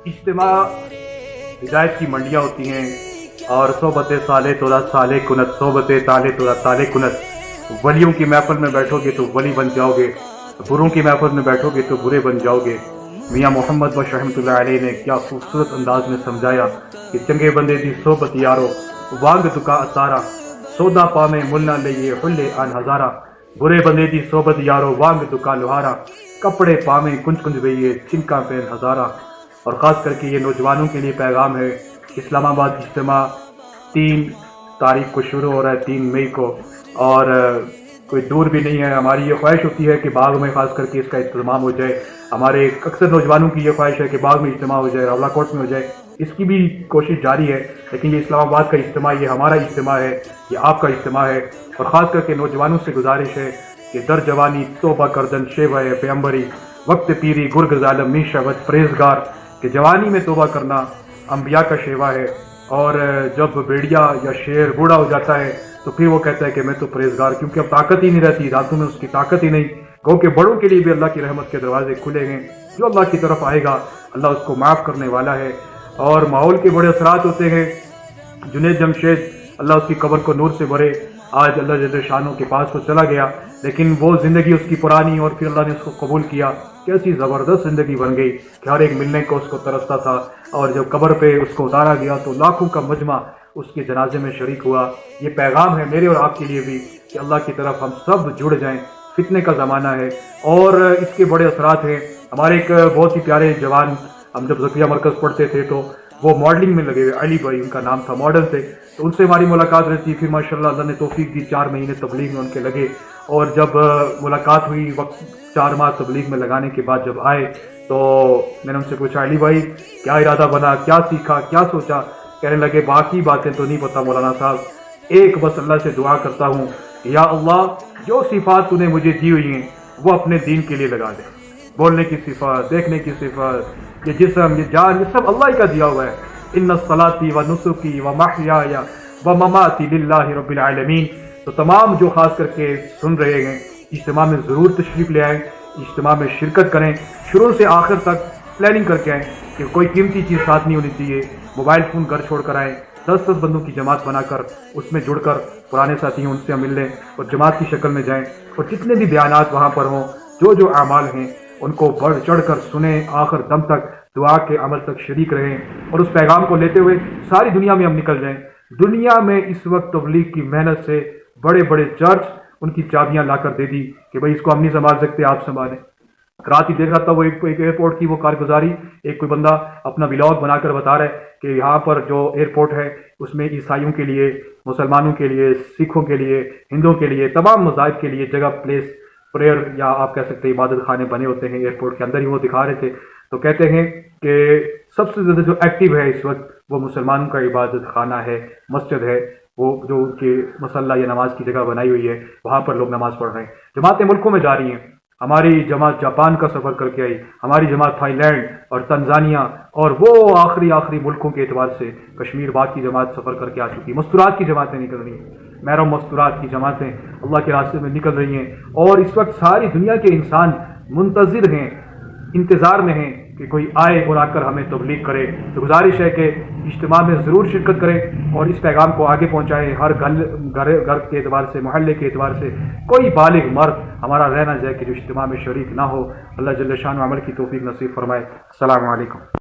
اجتماع ہدایت کی منڈیاں ہوتی ہیں، اور صحبت صالح تورا صالح کنت، صحبت طالح تورا طالح کنت۔ ولیوں کی محفل میں بیٹھو گے تو ولی بن جاؤ گے، بروں کی محفل میں بیٹھو گے تو برے بن جاؤ گے۔ میاں محمد بخش رحمۃ اللہ علیہ نے کیا خوبصورت انداز میں سمجھایا کہ چنگے بندے دی صحبت یارو، وانگ دکا اتارا، سودا پا میں ملنا لئیے حلے آن ہزارہ۔ برے بندے دی صحبت یارو، وانگ دکا لوہارا، کپڑے پا میں کنج کنج بئیے، چنکا پین ہزارہ۔ اور خاص کر کے یہ نوجوانوں کے لیے پیغام ہے۔ اسلام آباد اجتماع 3 تاریخ کو شروع ہو رہا ہے، 3 مئی کو، اور کوئی دور بھی نہیں ہے۔ ہماری یہ خواہش ہوتی ہے کہ باغ میں خاص کر کے اس کا اہتمام ہو جائے۔ ہمارے اکثر نوجوانوں کی یہ خواہش ہے کہ باغ میں اجتماع ہو جائے، راولہ کوٹ میں ہو جائے۔ اس کی بھی کوشش جاری ہے، لیکن یہ اسلام آباد کا اجتماع، یہ ہمارا اجتماع ہے، یہ آپ کا اجتماع ہے۔ اور خاص کر کے نوجوانوں سے گزارش ہے کہ در جوانی توبہ کردن شیوہ پیمبری، وقت پیری گرگ ظالم می شود پریزگار، کہ جوانی میں توبہ کرنا انبیاء کا شیوا ہے، اور جب بیڑیا یا شیر بوڑھا ہو جاتا ہے تو پھر وہ کہتا ہے کہ میں تو پرہیزگار، کیونکہ اب طاقت ہی نہیں رہتی، راتوں میں اس کی طاقت ہی نہیں۔ گو کہ بڑوں کے لیے بھی اللہ کی رحمت کے دروازے کھلے ہیں، جو اللہ کی طرف آئے گا اللہ اس کو معاف کرنے والا ہے۔ اور ماحول کے بڑے اثرات ہوتے ہیں۔ جنید جمشید اللہ اس کی قبر کو نور سے بھرے، آج اللہ جل شانوں کے پاس وہ چلا گیا، لیکن وہ زندگی اس کی پرانی، اور پھر اللہ نے اس کو قبول کیا۔ کیسی زبردست زندگی بن گئی کہ ہر ایک ملنے کو اس کو ترستا تھا، اور جب قبر پہ اس کو اتارا گیا تو لاکھوں کا مجمع اس کے جنازے میں شریک ہوا۔ یہ پیغام ہے میرے اور آپ کے لیے بھی کہ اللہ کی طرف ہم سب جڑ جائیں، فتنے کا زمانہ ہے اور اس کے بڑے اثرات ہیں۔ ہمارے ایک بہت ہی پیارے جوان، ہم جب ذکیہ مرکز پڑھتے تھے تو وہ ماڈلنگ میں لگے ہوئے، علی بھائی ان کا نام تھا، ماڈل تھے، تو ان سے ہماری ملاقات رہتی۔ پھر ماشاءاللہ اللہ نے توفیق دی، 4 مہینے تبلیغ میں ان کے لگے، اور جب ملاقات ہوئی، وقت 4 ماہ تبلیغ میں لگانے کے بعد جب آئے تو میں نے ان سے پوچھا علی بھائی کیا ارادہ بنا، کیا سیکھا، کیا سوچا؟ کہنے لگے باقی باتیں تو نہیں پتہ مولانا صاحب، ایک بس اللہ سے دعا کرتا ہوں، یا اللہ جو صفات تو نے مجھے دی ہوئی ہیں وہ اپنے دین کے لیے لگا دے۔ بولنے کی صفات، دیکھنے کی صفات، یہ جسم، یہ جان، یہ سب اللہ ہی کا دیا ہوا ہے۔ ان الصلاۃ و نسکی و محیای و مماتی للہ رب العالمین۔ تو تمام جو خاص کر کے سن رہے ہیں، اجتماع میں ضرور تشریف لے آئیں، اجتماع میں شرکت کریں، شروع سے آخر تک پلاننگ کر کے آئیں کہ کوئی قیمتی چیز ساتھ نہیں ہونی چاہیے، موبائل فون گھر چھوڑ کر آئیں، 10 بندوں کی جماعت بنا کر اس میں جڑ کر پرانے ساتھی ہیں ان سے مل لیں اور جماعت کی شکل میں جائیں، اور جتنے بھی بیانات وہاں پر ہوں، جو اعمال ہیں ان کو بڑھ چڑھ کر سنیں، آخر دم تک دعا کے عمل تک شریک رہیں، اور اس پیغام کو لیتے ہوئے ساری دنیا میں ہم نکل جائیں۔ دنیا میں اس وقت تبلیغ کی محنت سے بڑے بڑے چرچ ان کی چابیاں لا کر دے دی کہ بھائی اس کو ہم نہیں سنبھال سکتے، آپ سنبھالیں۔ رات ہی دیکھ رہا تھا وہ ایک ایئرپورٹ کی وہ کارگزاری، ایک کوئی بندہ اپنا ولاگ بنا کر بتا رہا ہے کہ یہاں پر جو ایئرپورٹ ہے اس میں عیسائیوں کے لیے، مسلمانوں کے لیے، سکھوں کے لیے، ہندوؤں کے لیے، تمام مذاہب کے لیے جگہ، پلیس پریئر یا آپ کہہ سکتے ہیں عبادت خانے بنے ہوتے ہیں ایئرپورٹ کے اندر ہی، وہ دکھا رہے تھے۔ تو کہتے ہیں کہ سب سے زیادہ جو ایکٹیو ہے اس وقت وہ مسلمانوں کا عبادت خانہ ہے، مسجد ہے، وہ جو ان کے مسلح یا نماز کی جگہ بنائی ہوئی ہے، وہاں پر لوگ نماز پڑھ رہے ہیں۔ جماعتیں ملکوں میں جا رہی ہیں، ہماری جماعت جاپان کا سفر کر کے آئی، ہماری جماعت تھائی لینڈ اور تنزانیہ اور وہ آخری ملکوں کے اعتبار سے کشمیر باغ کی جماعت سفر کر کے آ چکی، مستورات کی جماعتیں نکل رہی ہیں، محرم مستورات کی جماعتیں اللہ کے راستے میں نکل رہی ہیں، اور اس وقت ساری دنیا کے انسان منتظر ہیں، انتظار میں ہیں کہ کوئی آئے اور آ کر ہمیں تبلیغ کرے۔ تو گزارش ہے کہ اجتماع میں ضرور شرکت کریں اور اس پیغام کو آگے پہنچائیں۔ ہر گھر کے اعتبار سے، محلے کے اعتبار سے کوئی بالغ مرد ہمارا رہنا جائے کہ جو اجتماع میں شریک نہ ہو۔ اللہ جل شانہ عمل کی توفیق نصیب فرمائے۔ السلام علیکم۔